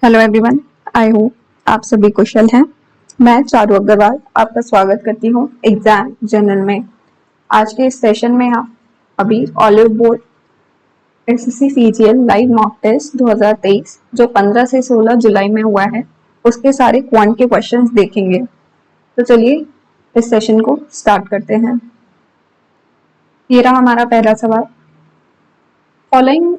Hello everyone, I hope आप सभी कुशल हैं। मैं चारू अग्रवाल आपका स्वागत करती हूँ एग्जाम जर्नल में। आज के इस सेशन में आप अभी Oliveboard SSC CGL live mock test 2023 जो 15 से 16 जुलाई में हुआ है, उसके सारे क्वांट के क्वेश्चंस देखेंगे। तो चलिए इस सेशन को स्टार्ट करते हैं। ये रहा हमारा पहला सवाल। Following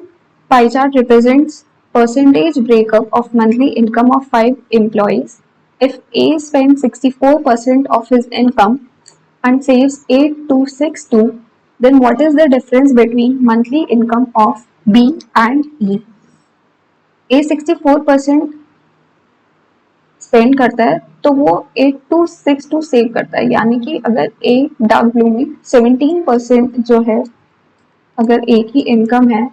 pie chart represents percentage breakup of monthly income of 5 employees. If A spends 64% of his income and saves 8262, then what is the difference between monthly income of B and E? A 64% spend करता है तो वो 8262 save करता है, यानी कि अगर a dark blue में 17% जो है, अगर ए की इनकम है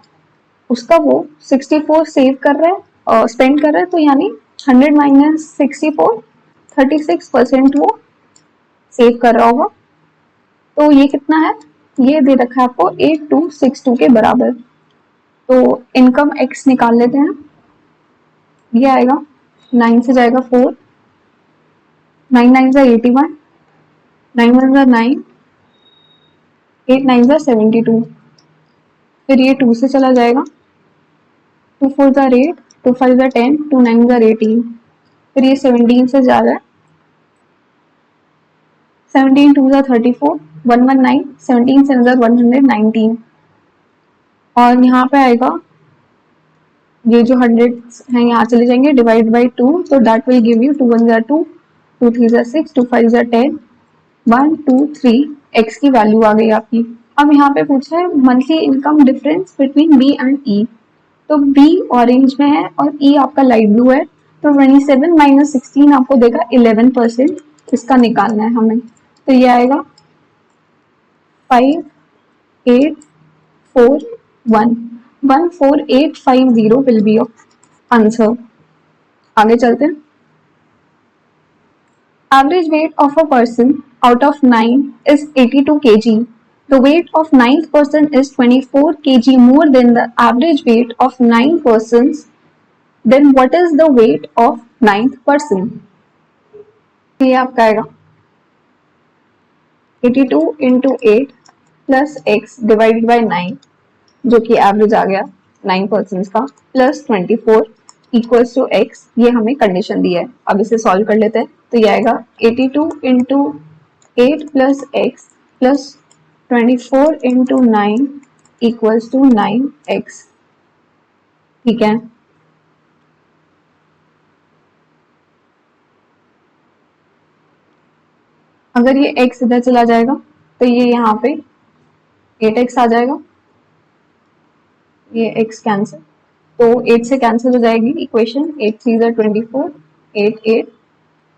उसका वो 64 सेव कर रहा है और स्पेंड कर रहा है, तो यानी 100 माइनस 64 36% वो सेव कर रहा होगा। तो ये कितना है, ये दे रखा है आपको 8262 के बराबर। तो इनकम एक्स निकाल लेते हैं। ये आएगा 9 से जाएगा 4, 9 9 जा 81, 9 1 जा 9, 8 9 जा 72। फिर ये 2 से चला जाएगा, 2 4 जा 8, 2 5 जा 10, 2 9 जा 18। फिर ये 17 से जा रहा है, 17 2 जा 34, 119, 17 7 जा 119। और यहाँ पे आएगा ये जो 100 है यहाँ चले जाएंगे, डिवाइड बाई 2, तो दैट विल गिव यू 2 1 जा 2, 2 3 जा 6, 2 5 जा 10, 1 2 3 एक्स की वैल्यू आ गई आपकी। अब यहाँ पे पूछा है monthly income difference between B and E. तो बी ऑरेंज में है और ई आपका लाइट ब्लू है, तो 27 माइनस 16 आपको देगा 11%। इसका निकालना है हमें, तो ये आएगा 5 8 4 1 14850 विल बी योर आंसर। आगे चलते हैं। Average weight of a person out of 9 is 82 kg. The weight of 9th person is 24 kg more than the average weight of 9 persons. Then what is the weight of 9th person? ये आपका आएगा 82 into 8 plus x divided by 9, जो कि average आ गया 9 person का, plus 24 equals to x. ये हमें condition दी है, अब इसे सॉल्व कर लेते हैं। तो ये आएगा 82 into 8 plus x plus 24 into 9 equals to 9x। ठीक है, अगर ये x इधर चला जाएगा तो ये यहाँ पे 8x आ जाएगा, ये x कैंसिल, तो 8 से कैंसिल हो जाएगी इक्वेशन। 8 3 जा 24, 8 8,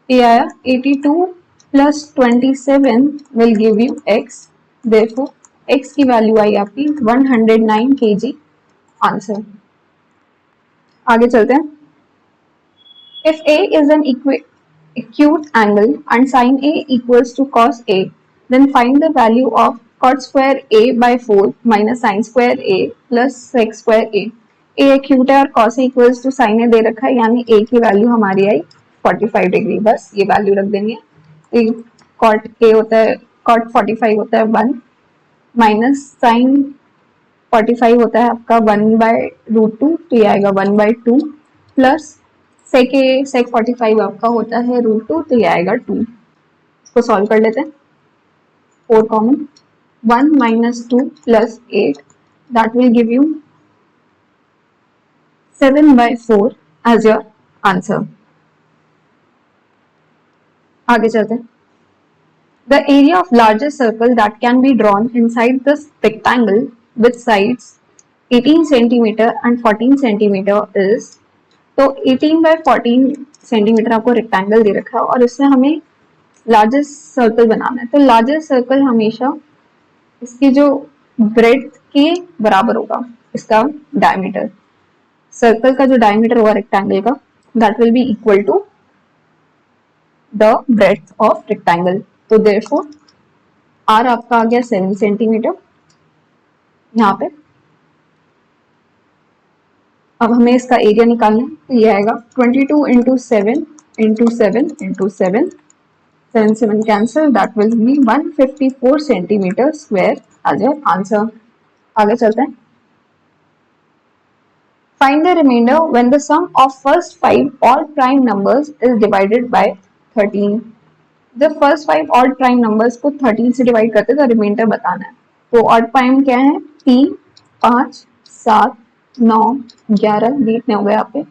ये आया 82 plus 27 will give you x। देखो x की वैल्यू आई आपकी 109 kg, आंसर। आगे चलते हैं। If A is an acute angle and sin A equals to cos A, then find the value of cot square A by 4 minus sin square A plus sec square A। A acute है और cos A equals to sin A दे रखा है, यानी A की value हमारी आई 45 degree. बस ये value रख देंगे। तो cot A होता है, cot 45 होता है 1, माइनस sin 45 होता है आपका 1/√2, तो ये आएगा 1/2, प्लस सेक 45 आपका होता है √2, तो ये आएगा 2। इसको सॉल्व कर लेते हैं। 4 common, 1 minus 2 plus 8, that will give you 7/4 as your answer. आगे चलते हैं। The area of largest circle that can be drawn inside this rectangle with sides 18 cm and 14 cm is, तो 18 by 14 सेंटीमीटर आपको rectangle दे रखा है और इसमें हमें लार्जेस्ट सर्कल बनाना है। तो लार्जेस्ट सर्कल हमेशा इसकी जो ब्रेड्थ के बराबर होगा, इसका डायमीटर, सर्कल का जो डायमीटर होगा रेक्टेंगल का, that will be equal to the breadth of rectangle. तो देयरफॉर आर आपका आ गया 7 सेंटीमीटर, यहाँ पे अब हमें इसका एरिया निकालना है, तो ये आएगा 22 into 7 into 7 into 7, 7 cancel, that will be 154 centimetre square as your answer. आगे चलते हैं। Find the remainder when the sum of first 5 odd prime numbers is divided by 13. जब फर्स्ट 5 ऑड प्राइम नंबर्स को 13 से डिवाइड करते हैं तो reminder बताना है। तो ऑड प्राइम क्या है? 3, 5, 7, 9, 11, बीट नहीं हो गया यहाँ पे,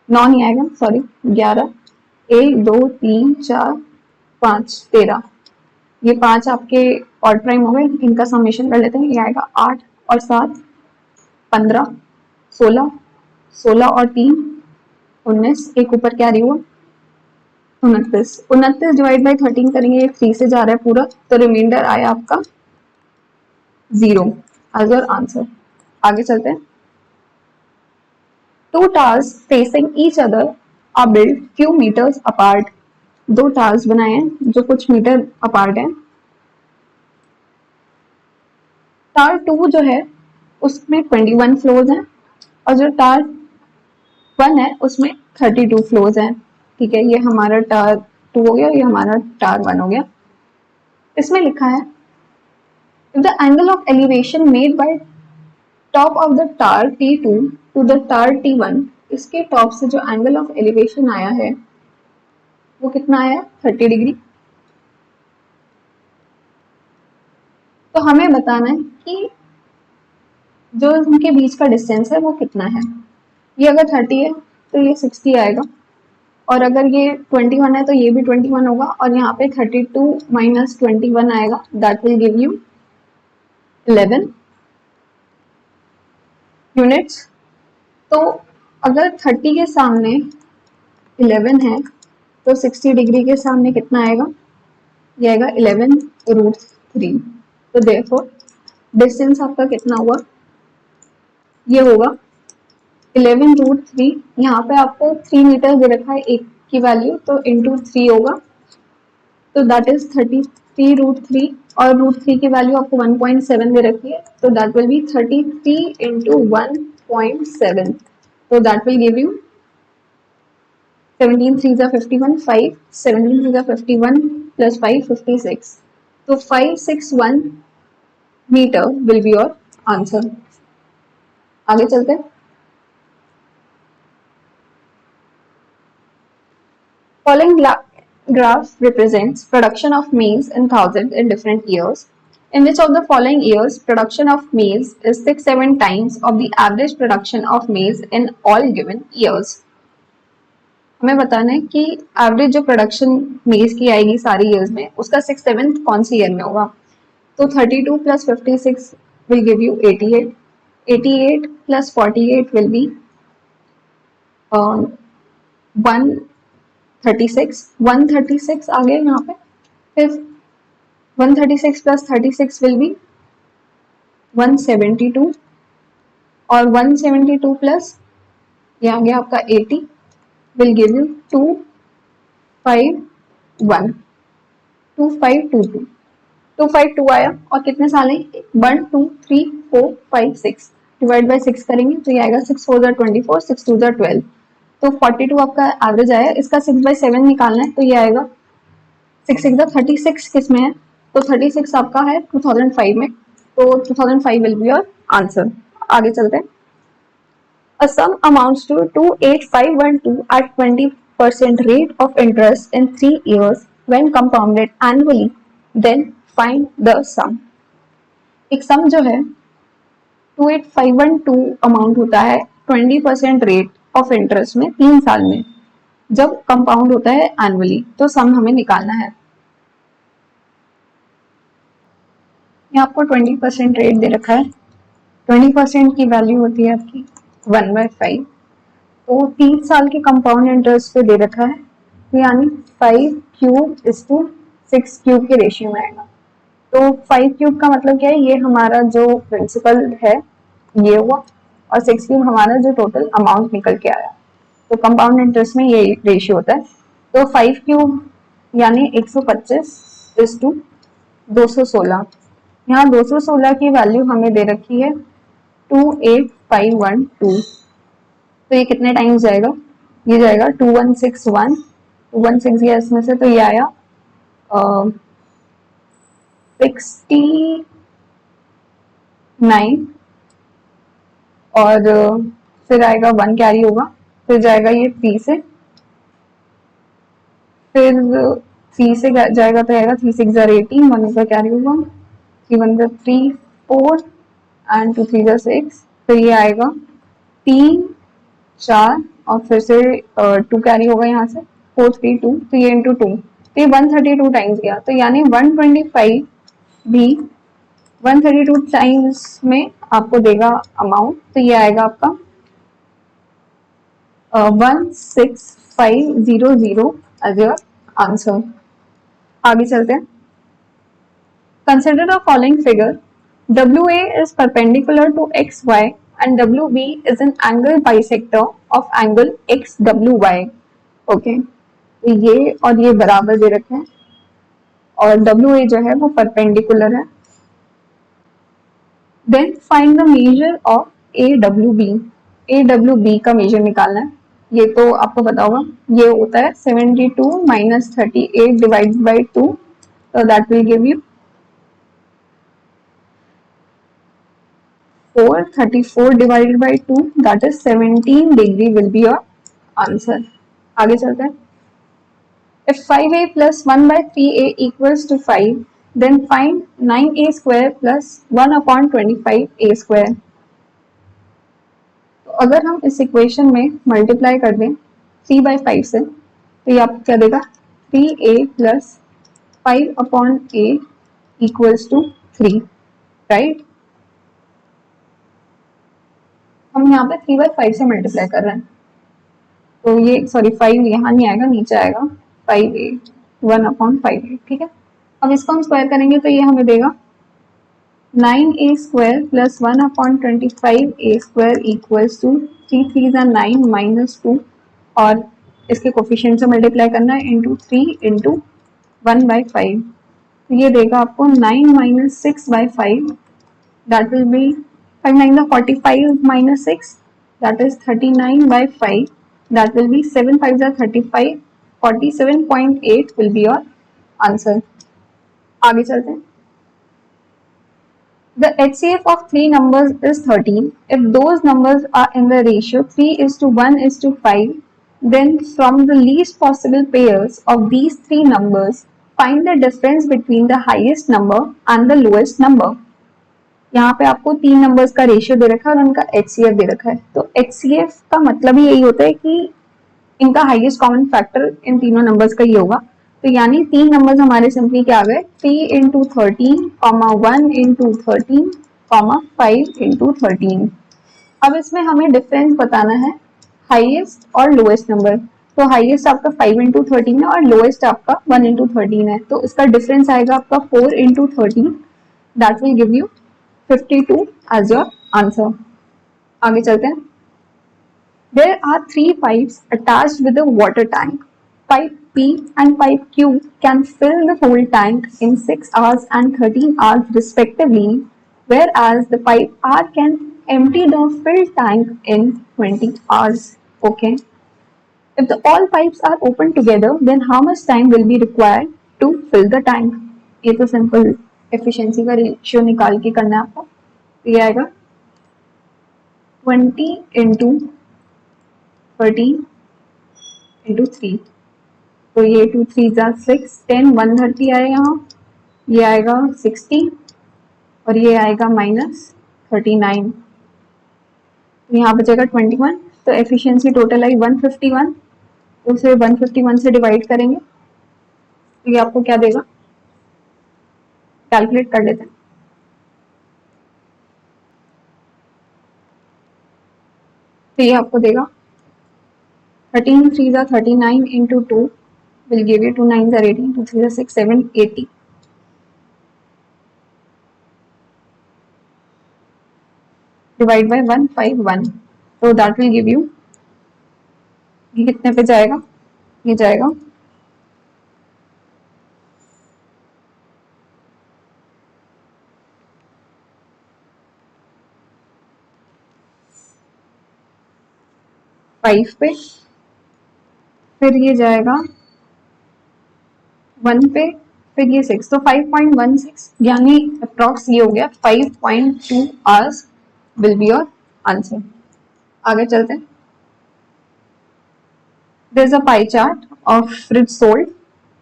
9 नहीं आएगा, सॉरी 11, 1, 2, 3, 4, 5, 13, ये 5 आपके ऑड प्राइम हो गए। इनका समेशन कर लेते हैं, ये आएगा 8 और 7 15, 16, 16 और 3 19, एक ऊपर कैरी हुआ 29, 29 डिवाइड बाई 13 करेंगे, 3 से जा रहा है पूरा, तो रिमाइंडर आया आपका 0 एज योर आंसर। आगे चलते हैं। Two towers facing each other are build few metres apart. दो टावर्स बनाए हैं जो कुछ मीटर अपार्ट हैं। टावर 2 जो है उसमें 21 फ्लोर्स हैं और जो टावर 1 है उसमें 32 फ्लोर्स हैं। ठीक है, ये हमारा टावर 2 हो गया, ये हमारा टावर 1 हो गया। इसमें लिखा है if the angle of elevation made by top of the tower T2 to the tower T1, इसके टॉप से जो एंगल ऑफ एलिवेशन आया है वो कितना आया? 30 डिग्री। तो हमें बताना है कि जो उनके बीच का डिस्टेंस है वो कितना है। ये अगर 30 है तो ये 60 आएगा, और अगर ये 21 है तो ये भी 21 होगा, और यहाँ पे 32 माइनस 21 आएगा, that will give you 11 units. तो अगर 30 के सामने 11 है तो 60 डिग्री के सामने कितना आएगा? ये आएगा 11√3। तो देखो डिस्टेंस आपका कितना हुआ? ये होगा 11√3। यहाँ पे आपको 3 मीटर दे रखा है एक की वैल्यू, तो इंटू 3 होगा, तो दैट इज 33√3, और √3 की वैल्यू आपको 1.7 दे रखी है, तो दैट विल बी 33 इंटू 1.7, तो that will give you 17 3 51, 5 17 3 51 plus 5 56, तो 561 metre will be your answer. आगे चलते हैं। Following graph represents production of maize in thousands in different years. In which of the following years production of maize is 6-7 times of the average production of maize in all given years? हमें बताना है कि average जो production मेज की आएगी सारी years में उसका 6-7 कौन सी ईयर में होगा। तो 32 plus 56 will give you 88, 88 plus 48 will be 136, 136 आ गया यहाँ पे, फिर 136 प्लस 36 विल बी 172, और 172 प्लस ये आ गया आपका 80 विल गिव यू 251, 2522, 252 आया, और कितने साल है? 1 2 3 4 5 6 डिवाइड बाई 6 करेंगे तो ये आएगा 6 4 24, 6 2 12, तो 42 आपका एवरेज आया। इसका 6/7 निकालना है, तो ये आएगा 6 6 36 किस में है? तो 36 आपका है 2005 में, तो 2005 विल बी योर आंसर। आगे चलते हैं। A sum amounts to 28512 at 20% rate of interest in 3 years when compounded annually. Then find the sum. एक सम जो है 28512 अमाउंट होता है 20% रेट ऑफ इंटरेस्ट में 3 साल में, जब कंपाउंड होता है एनुअली, तो सम हमें निकालना है। यहाँ आपको 20% रेट दे रखा है, 20% की वैल्यू होती है आपकी 1/5, तो 3 साल के कंपाउंड इंटरेस्ट पे दे रखा है, यानी 5 क्यूब इज टू 6 क्यूब के रेशियो में आएगा। तो 5 क्यूब का मतलब क्या है? ये हमारा जो प्रिंसिपल है ये हुआ, और 6 क्यूब हमारा जो टोटल अमाउंट निकल के आया। तो कंपाउंड इंटरेस्ट में ये रेशियो होता है। तो 5 क्यूब यानी 125 इज टू 216। यहाँ 216 की वैल्यू हमें दे रखी है 28512, तो ये कितने टाइम्स जाएगा, ये जाएगा 2161, 2161 गया इसमें से, तो ये आया 69, और फिर आएगा 1 कैरी होगा, फिर जाएगा ये 3 से, फिर 3 से जाएगा तो आएगा 3 6 18, 1 ऊपर कैरी होगा, 3 1 3 4 एंड 2 3 6, फिर ये आएगा 3 4 और फिर से 2 कैरी होगा यहाँ से, 4 3 2, तो ये इंटू 2, तो ये 132 टाइम्स गया, तो यानी 125 भी 132 टाइम्स में आपको देगा अमाउंट, तो ये आएगा आपका 16500 एज योर आंसर। आगे चलते हैं। Consider the following figure, WA is perpendicular to XY and WB is an angle bisector of angle XWY. Okay, तो ये और ये बराबर दे रखे हैं और WA जो है वो परपेंडिकुलर है। Then find the measure of AWB। AWB का मेजर निकालना है, ये तो आपको पता होगा, ये होता है 72 minus 38 divide by 2, so that will give you 434 divided by 2, that is 17 degree will be your answer. आगे चलते हैं। If 5a plus 1 by 3a equals to 5, then find 9a square plus 1 upon 25a square. तो अगर हम इस equation में multiply कर दें 3 by 5 से, तो ये आपको क्या देगा, 3a plus 5 upon a equals to 3, right. हम यहाँ पे 3 by 5 से मल्टीप्लाई कर रहे हैं, तो ये सॉरी 5 यहाँ नहीं आएगा, नीचे आएगा 5a 1 अपॉन 5a, ठीक है। अब इसको हम स्क्वायर करेंगे तो ये हमें देगा 9a square plus 1 upon 25a square equals to 3 3 9 minus 2, और इसके कोफिशिएंट से मल्टीप्लाई करना है इंटू 3 इंटू 1 बाई 5, तो ये देगा आपको 9 minus 6 by 5, that will B 5 9 45 minus 6, that is 39 by 5, that will be 7 5 35, 47.8 will be your answer. आगे चलते हैं। The HCF of three numbers is 13. If those numbers are in the ratio 3:1:5, then from the least possible pairs of these three numbers, find the difference between the highest number and the lowest number. यहाँ पे आपको 3 numbers का ratio दे रखा है और उनका HCF दे रखा है, तो HCF का मतलब ही यही होता है कि इनका हाईएस्ट कॉमन फैक्टर इन तीनों नंबर्स का ही होगा, तो यानी 3 नंबर्स हमारे सिंपली क्या आ गए, 3 इंटू 13, 1 इंटू 13, 5 इंटू 13। अब इसमें हमें डिफरेंस बताना है हाईएस्ट और लोएस्ट नंबर, तो हाईएस्ट आपका 5 इंटू 13 है और लोएस्ट आपका 1 इंटू 13 है, तो इसका डिफरेंस आएगा आपका 4 into 13, that will give you 52 as your answer. आगे चलते हैं। There are 3 pipes attached with a water tank. Pipe P and pipe Q can fill the whole tank in 6 hours and 13 hours respectively, whereas the pipe R can empty the filled tank in 20 hours. Okay. If all pipes are open together, then how much time will be required to fill the tank? ये तो simple efficiency का ratio निकाल के करना है आपको, ये आएगा 20 इंटू 13 इंटू 3, तो ये 2 3 6 10 130 आएगा यहाँ, ये आएगा 60 और ये आएगा -39, तो यहाँ बचेगा 21, तो एफिशिएंसी टोटल आई 151, तो उसे 151 से डिवाइड करेंगे तो ये आपको क्या देगा, कैलकुलेट कर लेते हैं। तो ये आपको देगा 13 3 39 into 2 will give you 2 9 18, 2 3 6 7 80, divide by 151, so that will give you, ये कितने पे जाएगा, ये जाएगा 5 पे, फिर ये जाएगा 1 पे, फिर ये 6, तो 5.16 यानी अप्रॉक्स ये हो गया 5.2 hours will be your answer. आगे चलते हैं। There is a pie chart of fridge sold.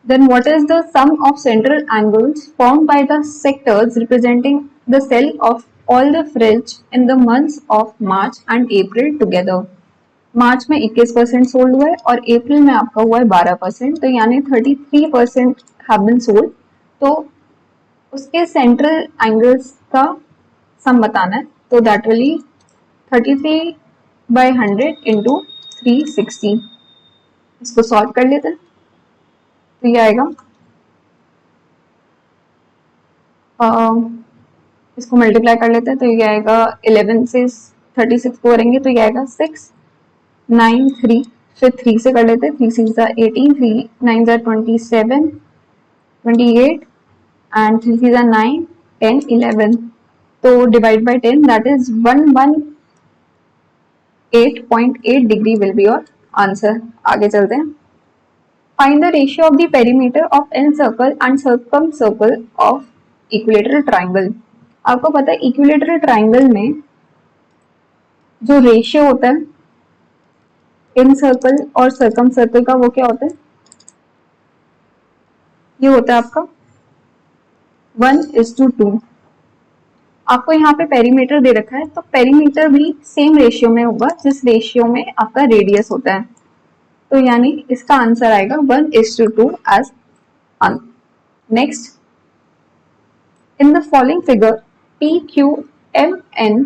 Then what is the sum of central angles formed by the sectors representing the sale of all the fridge in the months of March and April together? मार्च में 21% sold हुआ है और अप्रैल में आपका हुआ है 12%, तो यानी 33% हैव बीन सोल्ड। तो उसके सेंट्रल एंगल्स का सम बताना है, तो दैट विल बी 33/100 इंटू 360। इसको सॉल्व कर लेते हैं, तो ये आएगा इसको मल्टीप्लाई कर लेते हैं, तो ये आएगा 11 से 36 को करेंगे तो ये आएगा 693, फिर 3 से कर लेते हैं, 3 6 18, 3 9 27, 28 एंड 3 6 9 10 11, तो divide by 10 that is 118.8 degree will be your answer. आगे चलते हैं। Find the ratio of the perimeter of an circle and circumcircle of equilateral triangle. आपको पता है इक्विलेटरल ट्राइंगल में जो रेशियो होता है इन सर्कल और सर्कम सर्कल का, वो क्या होता है? ये होता है आपका 1:2। आपको यहाँ पे पेरीमीटर दे रखा है, तो पेरीमीटर भी सेम रेशियो में होगा जिस रेशियो में आपका रेडियस होता है, तो यानी इसका आंसर आएगा 1:2 as answer. Next, in the following figure, PQMN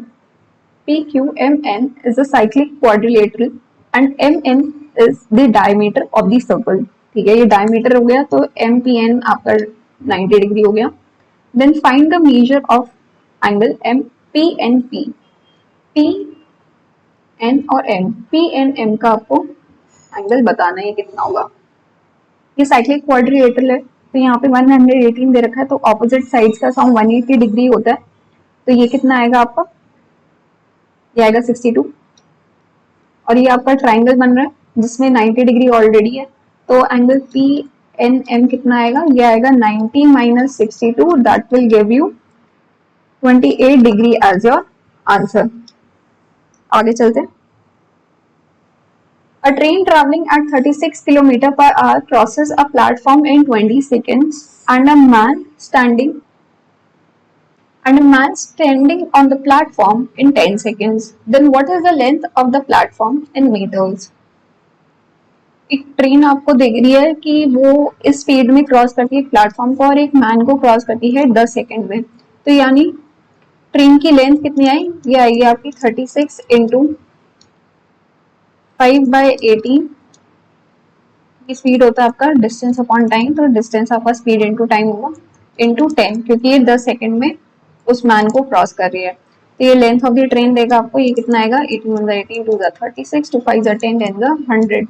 is a cyclic quadrilateral and MN is the diameter of the circle। ठीक है, ये diameter हो गया, तो MPN आपका 90 डिग्री हो गया। Then find the measure of angle PNP। PN और M, PNM का आपको एंगल बताना है कितना होगा। ये साइक्लिक क्वाड्रिलेटरल है, तो यहाँ पे 118 दे रखा है, तो ऑपोजिट साइड्स का सम 180 डिग्री होता है, तो ये कितना आएगा आपका? ये आएगा 62। और ये आपका ट्राइंगल बन रहा है जिसमें 90 डिग्री ऑलरेडी है, तो एंगल PNM कितना आएगा? ये आएगा 90 - 62, that will give you 28 degree as your answer. आगे चलते हैं। A train traveling at 36 km per hour crosses a platform in 20 seconds and a man standing on the platform in 10 seconds. Then what is the length of the platform in meters? एक train आपको देख रही है कि वो इस speed में cross करती है प्लेटफॉर्म को और एक मैन को क्रॉस करती है 10 सेकेंड में, तो यानी ट्रेन की लेंथ कितनी आई? ये आएगी आपकी 36 इंटू 5/18। ये स्पीड होता है आपका डिस्टेंस अपॉन टाइम, तो डिस्टेंस आपका स्पीड इंटू टाइम होगा इंटू 10, क्योंकि ये 10 सेकेंड में उस मैन को क्रॉस कर रही है। तो ये लेंथ ऑफ द ट्रेन देगा आपको, ये कितना आएगा? 18 1 18 2 36 2 5 10 10 100,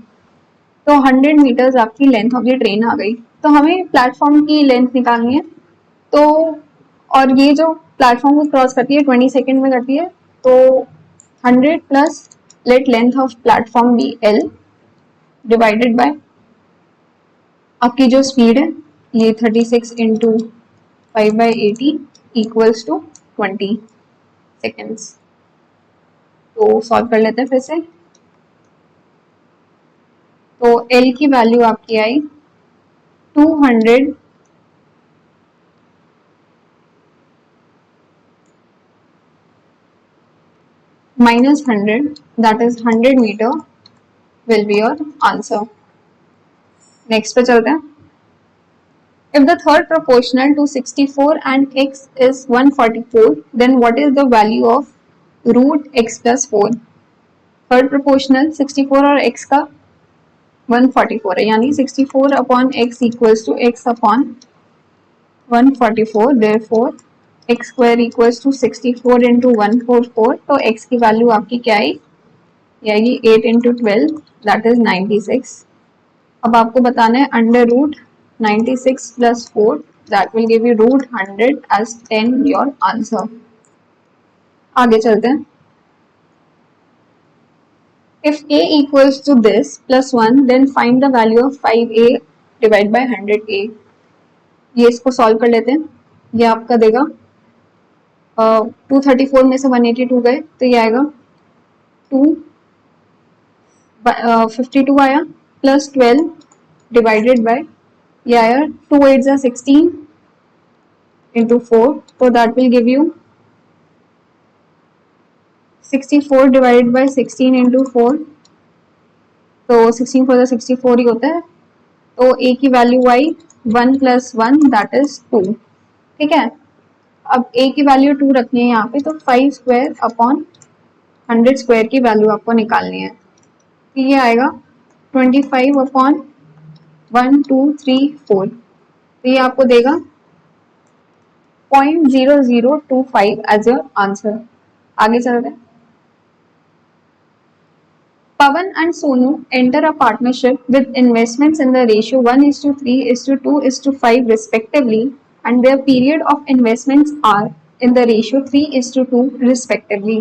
तो 100 मीटर्स आपकी लेंथ ऑफ द ट्रेन आ गई। तो हमें प्लेटफॉर्म की लेंथ निकालनी है, तो और ये जो प्लेटफॉर्म को क्रॉस करती है 20 सेकेंड में करती है, तो 100 plus let length of platform be L divided by आपकी जो स्पीड है ये 36 इंटू 5/18 इक्वल्स टू 20 सेकेंड्स। तो सॉल्व कर लेते हैं फिर से। तो L की वैल्यू आपकी आई 200 minus 100, that is 100 meter will be your answer। Next पे चलते हैं। If the third proportional to 64 and x is 144, then what is the value of root x plus 4? Third proportional 64 और x का 144 है, यानी 64 upon x equals to x upon 144, therefore x square equals to 64 into 144, तो x की value आपकी क्या आई? ये आएगी 8 इंटू 12, दैट इज 96। अब आपको बताना है under root 96 plus 4, that will give you root 100 as 10 your answer. आगे चलते हैं। If a equals to this plus 1, then find the value of 5a divided by 100a. ये इसको सॉल्व कर लेते हैं. ये आपका देगा 234 में से 182 गए तो ये आएगा 52 आया प्लस 12 डिवाइडेड बाय ये आया 2 8 जा 16 into 4, so that will give you 64 divided by 16 into 4, तो 16 4 64 ही होता है. तो a की value I 1 plus 1 that is 2. ठीक है, अब a की वैल्यू 2 रखनी है यहाँ पे, तो 5 स्क्वायर अपॉन 100 स्क्वायर की वैल्यू आपको निकालनी है. तो ये आएगा 25 अपॉन 1 2 3 4, तो ये आपको देगा 0.0025 एज योर आंसर. आगे चल रहे हैं. Pawan and Sonu enter a partnership with investments in the ratio 1:3:2:5 respectively, and their period of investments are in the ratio 3:2 respectively.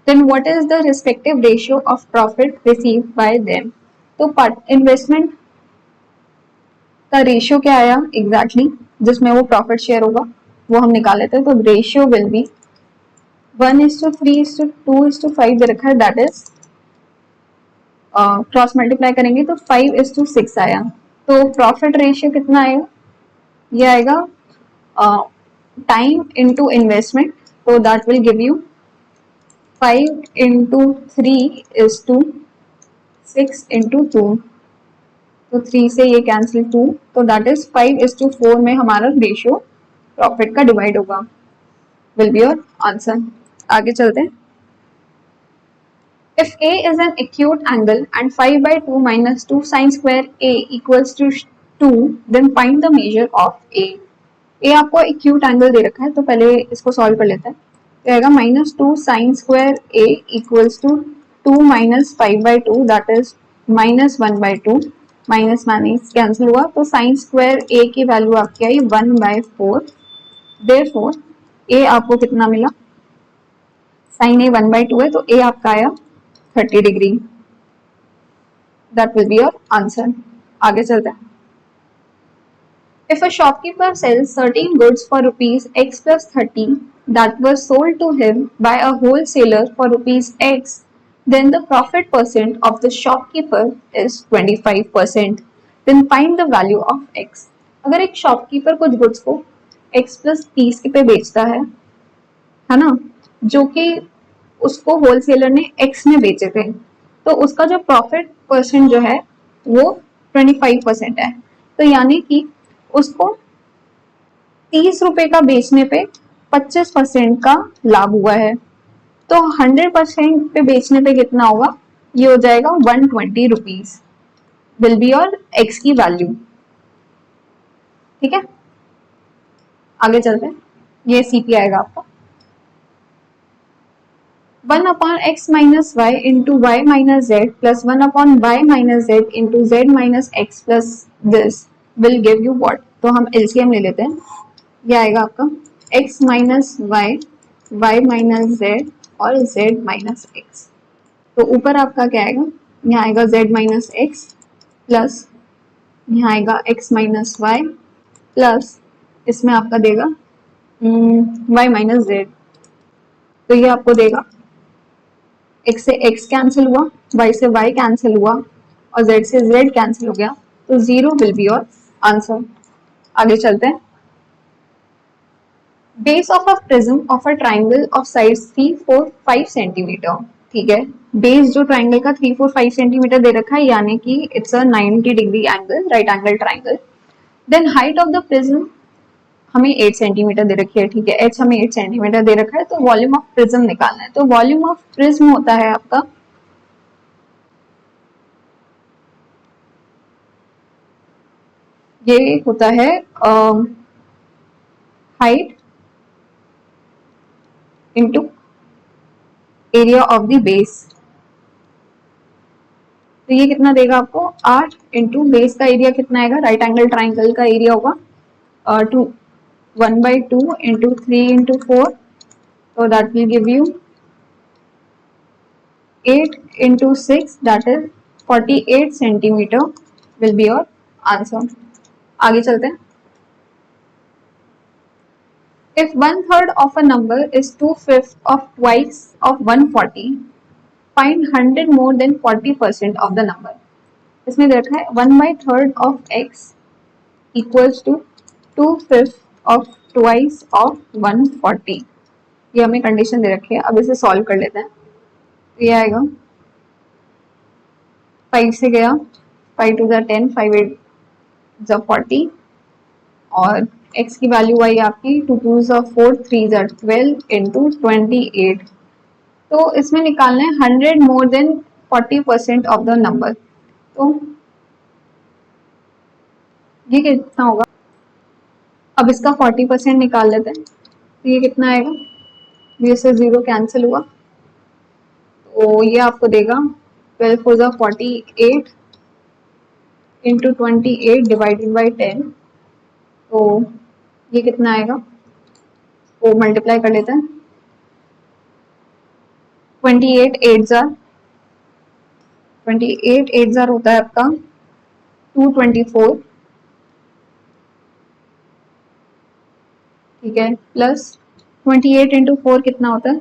Then what is the respective ratio of profit received by them? तो investment का ratio क्या आया exactly जिसमें वो profit share होगा वो हम निकाल लेते हैं. तो रेशियो विल बी 1:3:2:5 दे रखा है, दैट इज क्रॉस मल्टीप्लाई करेंगे तो 5:6 आया. तो प्रॉफिट रेशियो कितना आएगा, ये आएगा टाइम इनटू इन्वेस्टमेंट, तो that will give you 5 into 3 is to 6 into 2, तो 3 से ये कैंसिल 2, तो दैट इज 5:4 में हमारा रेशियो प्रॉफिट का डिवाइड होगा. Will be your answer. आगे चलते हैं. If a is an acute angle and 5/2 minus 2 sin square a equals to 2, then find the measure of a. a आपको acute angle दे रखा है, तो पहले इसको सॉल्व कर लेते हैं. तो आएगा -2 sin square a equals to 2 minus 5/2 that is -1/2, minus minus cancel हुआ, तो sin square a की वैल्यू आपकी आई 1/4. Therefore a आपको कितना मिला, sin a 1/2 है, तो a आपका आया 30 degree. That will be your answer. आगे चलते हैं. If a shopkeeper sells 13 goods for rupees x plus 30 that were sold to him by a wholesaler for rupees x, then the profit percent of the shopkeeper is 25%. Then find the value of x. अगर एक shopkeeper कुछ goods को x plus 30 पे बेचता है ना, जो कि उसको होलसेलर ने x में बेचे थे, तो उसका जो प्रॉफिट परसेंट जो है वो 25% है. तो यानी कि उसको 30 रुपए का बेचने पे 25% का लाभ हुआ है. तो 100% पे बेचने पे कितना होगा, ये हो जाएगा 120 rupees will be your x की वैल्यू. ठीक है, आगे चलते हैं. ये CP आएगा आपका 1/x minus y into y minus z plus 1/y minus z into z minus x plus this will give you what. तो हम LCM ले लेते हैं. ये आएगा आपका x minus y, y minus z और z minus x. तो ऊपर आपका क्या आएगा, यहाँ आएगा z minus x प्लस यहाँ आएगा x minus y प्लस इसमें आपका देगा y minus z. तो ये आपको देगा x से x कैंसिल हुआ, y से y कैंसिल हुआ और z से z कैंसिल हो गया, तो 0 विल बी योर आंसर. आगे चलते हैं. Base of a prism of a triangle of sides 3 4 5 centimetre. ठीक है, बेस जो ट्राइंगल का 3 4 5 सेंटीमीटर दे रखा है, यानी कि it's a 90 degree angle, right angle triangle. Then height of the prism हमें 8 सेंटीमीटर दे रखी है. ठीक है, एच हमें 8 सेंटीमीटर दे रखा है, तो वॉल्यूम ऑफ प्रिज्म निकालना है. तो वॉल्यूम ऑफ प्रिज्म होता है आपका ये होता है height into area of the base. तो ये कितना देगा आपको 8 इंटू बेस का एरिया कितना आएगा, राइट एंगल ट्राइंगल का एरिया होगा 1/2 into 3 into 4, so that will give you 8 into 6 that is 48 centimeter will be your answer. आगे चलते हैं. If 1/3 of a number is 2/5 of twice of 140, find 100 more than 40% of the number. इसमें दे रखा है 1/3 of x equals to 2/5 of twice of 140. ये हमें condition दे रखी है. अब इसे सॉल्व कर लेते हैं. ये आएगा 5 से गया 5 2 10 5 8 40 और x की वैल्यू आई आपकी 2 2 4 3 12 इंटू 28. तो इसमें निकालना है 100 more than 40% of the number. तो ये कितना होगा. अब इसका 40% निकाल लेते हैं. तो ये कितना आएगा. ये से 0 कैंसिल हुआ तो ये आपको देगा 12 4 48 इंटू 28 डिवाइडेड बाई 10. तो ये कितना आएगा. वो मल्टीप्लाई कर लेते हैं. 28 8 जार होता है आपका 224. ठीक है. प्लस 28 इंटू 4 कितना होता है.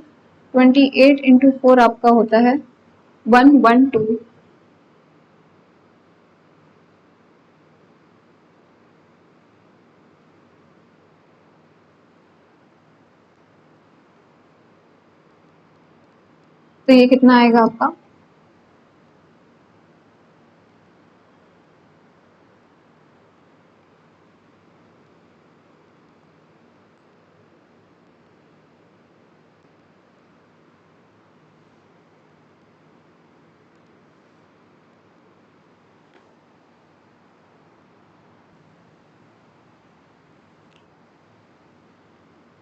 28 इंटू 4 आपका होता है 112. तो ये कितना आएगा आपका.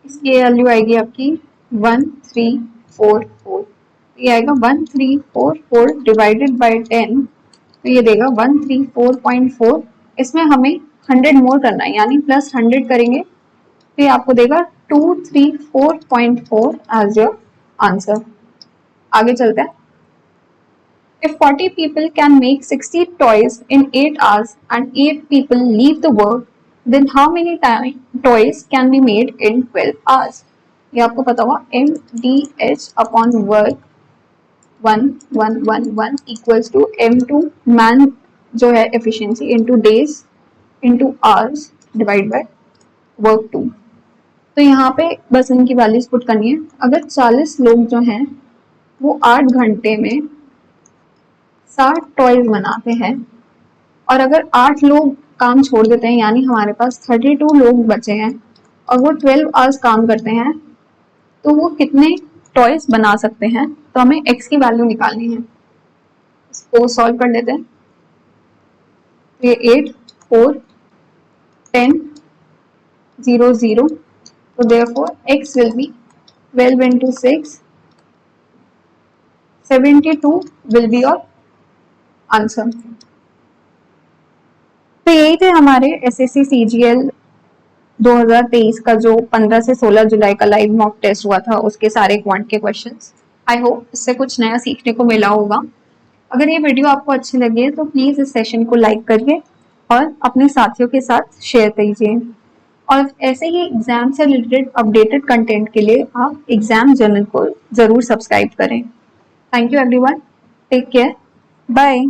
इसकी वैल्यू आएगी आपकी 1344. ये आएगा 1344 डिवाइडेड बाय 10. तो ये देगा 134.4. इसमें हमें 100 मोर करना है यानी प्लस 100 करेंगे तो ये आपको देगा 234.4 एज योर आंसर. आगे चलते हैं. If 40 people can make 60 toys in 8 hours and 8 people leave the work, then how many toys can be made in 12 hours? ये आपको पता होगा MDH upon work 1 equals to M2 man जो है efficiency into days into hours divide by work 2. तो यहाँ पे बस इनकी वैल्यूज पुट करनी है. अगर 40 लोग जो हैं वो 8 घंटे में 60 टॉयज बनाते हैं और अगर 8 लोग काम छोड़ देते हैं यानी हमारे पास 32 लोग बचे हैं और वो 12 आवर्स काम करते हैं तो वो कितने टॉयज बना सकते हैं. तो हमें x की वैल्यू निकालनी है. इसको सॉल्व कर लेते हैं. ये 8 4 10 0 0. तो therefore x will be 12 into 6 72 will be your answer. तो यही थे हमारे SSC CGL 2023 का जो 15 से 16 जुलाई का लाइव मॉक टेस्ट हुआ था उसके सारे क्वांट के क्वेश्चंस. आई होप इससे कुछ नया सीखने को मिला होगा. अगर ये वीडियो आपको अच्छी लगी है तो प्लीज इस सेशन को लाइक करिए और अपने साथियों के साथ शेयर कीजिए. और ऐसे ही एग्जाम से रिलेटेड अपडेटेड कंटेंट के लिए आप एग्जाम जर्नल को जरूर सब्सक्राइब करें. Thank you everyone. Take care. Bye.